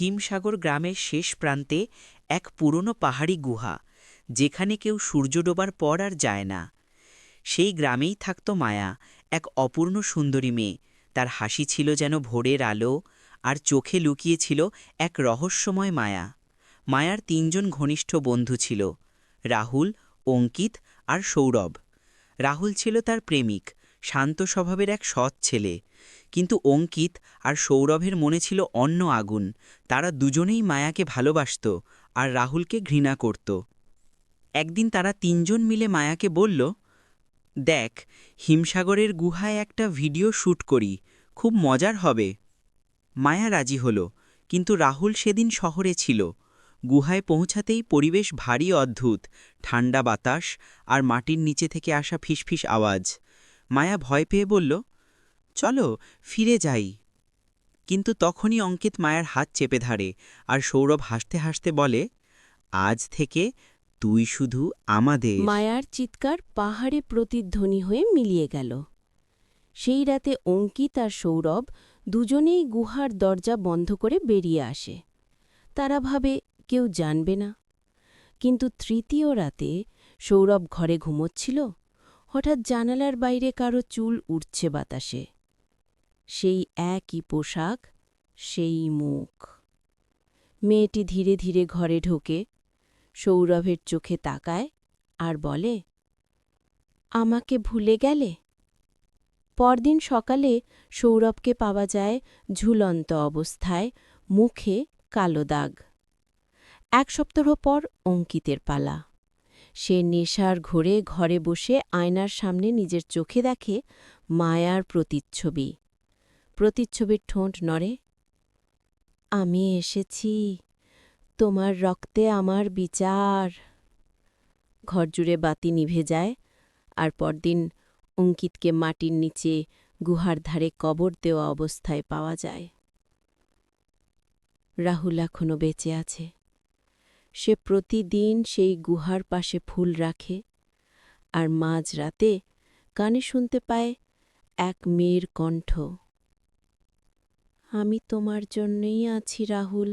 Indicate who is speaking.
Speaker 1: হিমসাগর গ্রামের শেষ প্রান্তে এক পুরনো পাহাড়ি গুহা, যেখানে কেউ সূর্য ডোবার পর আর যায় না। সেই গ্রামেই থাকত মায়া, এক অপূর্ণ সুন্দরী মেয়ে। তার হাসি ছিল যেন ভোরের আলো, আর চোখে লুকিয়েছিল এক রহস্যময় মায়া। মায়ার তিনজন ঘনিষ্ঠ বন্ধু ছিল: রাহুল, অঙ্কিত আর সৌরভ। রাহুল ছিল তার প্রেমিক, শান্ত স্বভাবের এক সৎ ছেলে। কিন্তু অঙ্কিত আর সৌরভের মনে ছিল অন্য আগুন। তারা দুজনেই মায়াকে ভালোবাসত আর রাহুলকে ঘৃণা করত। একদিন তারা তিনজন মিলে মায়াকে বলল, দেখ, হিমসাগরের গুহায় একটা ভিডিও শ্যুট করি, খুব মজার হবে। মায়া রাজি হল, কিন্তু রাহুল সেদিন শহরে ছিল। গুহায় পৌঁছাতেই পরিবেশ ভারী অদ্ভুত, ঠান্ডা বাতাস আর মাটির নিচে থেকে আসা ফিসফিস আওয়াজ। মায়া ভয় পেয়ে বলল, চলো ফিরে যাই। কিন্তু তখনই অঙ্কিত মায়ার হাত চেপে ধরে, আর সৌরভ হাসতে হাসতে বলে, আজ থেকে তুই শুধু আমাদের।
Speaker 2: মায়ার চিৎকার পাহাড়ে প্রতিধ্বনি হয়ে মিলিয়ে গেল। সেই রাতে অঙ্কিত আর সৌরভ দুজনেই গুহার দরজা বন্ধ করে বেরিয়ে আসে। তারা ভাবে কেউ জানবে না। কিন্তু তৃতীয় রাতে সৌরভ ঘরে ঘুমোচ্ছিল, হঠাৎ জানালার বাইরে কারো চুল উড়ছে বাতাসে। সেই একই পোশাক, সেই মুখ। মেয়েটি ধীরে ধীরে ঘরে ঢোকে, সৌরভের চোখে তাকায় আর বলে, আমাকে ভুলে গেলে? পরদিন সকালে সৌরভকে পাওয়া যায় ঝুলন্ত অবস্থায়, মুখে কালো দাগ। এক সপ্তাহ পর অঙ্কিতের পালা। সে নেশার ঘোরে ঘরে বসে আয়নার সামনে নিজের চোখে দেখে মায়ার প্রতিচ্ছবি। প্রতিচ্ছবির ঠোঁট নড়ে। আমি এসেছি, তোমার রক্তে আমার বিচার। ঘরজুড়ে বাতি নিভে যায়, আর পরদিন অঙ্কিতকে মাটির নিচে গুহার ধারে কবর দেওয়া অবস্থায় পাওয়া যায়। রাহুল এখনো বেঁচে আছে। সে প্রতিদিন সেই গুহার পাশে ফুল রাখে, আর মাঝরাতে কানে শুনতে পায় এক মেয়ের কণ্ঠ, আমি তোমার জন্যই আছি রাহুল।